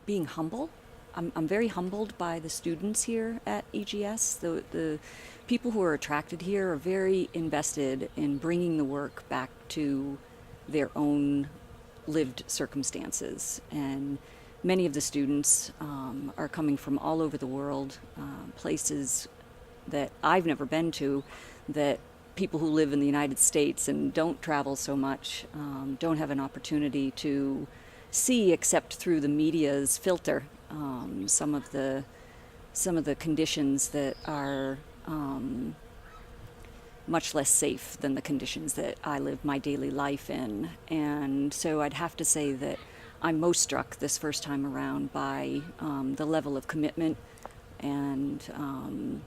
being humble. I'm very humbled by the students here at EGS. The people who are attracted here are very invested in bringing the work back to their own lived circumstances. And many of the students are coming from all over the world, places that I've never been to, that people who live in the United States and don't travel so much don't have an opportunity to see except through the media's filter. Some of the conditions that are much less safe than the conditions that I live my daily life in. And so I'd have to say that I'm most struck this first time around by the level of commitment and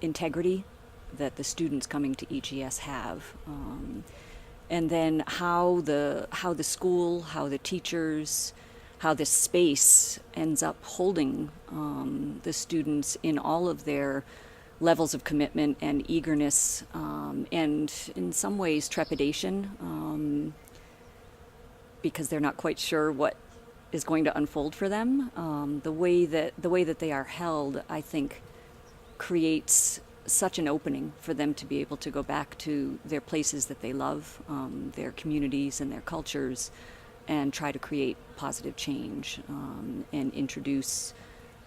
integrity that the students coming to EGS have. And then how the school, how the teachers, how this space ends up holding the students in all of their levels of commitment and eagerness, and in some ways trepidation, because they're not quite sure what is going to unfold for them. The way that they are held, I think, creates such an opening for them to be able to go back to their places that they love, their communities and their cultures, and try to create positive change, and introduce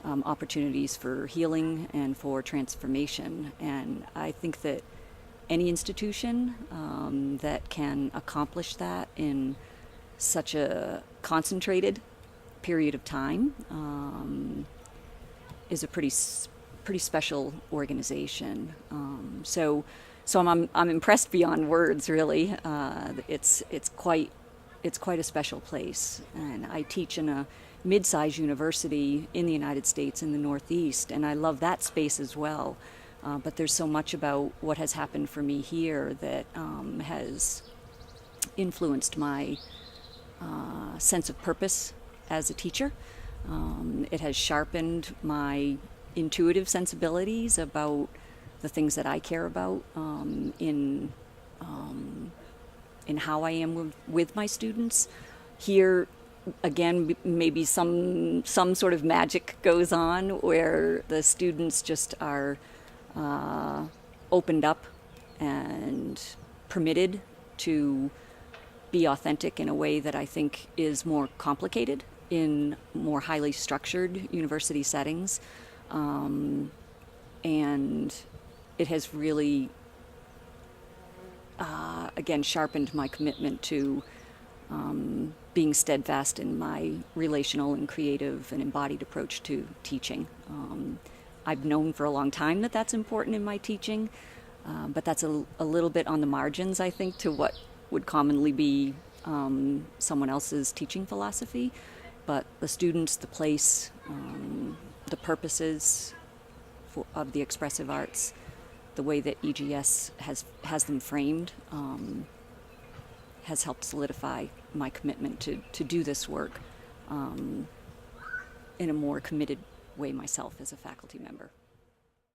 opportunities for healing and for transformation. And I think that any institution that can accomplish that in such a concentrated period of time is a pretty special organization. So I'm impressed beyond words, really. It's quite a special place. And I teach in a mid-sized university in the United States in the Northeast, and I love that space as well. But there's so much about what has happened for me here that has influenced my sense of purpose as a teacher. It has sharpened my intuitive sensibilities about the things that I care about in how I am with my students. Here, again, maybe some sort of magic goes on where the students just are opened up and permitted to be authentic in a way that I think is more complicated in more highly structured university settings. And it has really, again, sharpened my commitment to being steadfast in my relational and creative and embodied approach to teaching. I've known for a long time that that's important in my teaching, but that's a little bit on the margins, I think, to what would commonly be someone else's teaching philosophy. But the students, the place, the purposes of the expressive arts, the way that EGS has them framed, has helped solidify my commitment to do this work in a more committed way myself as a faculty member.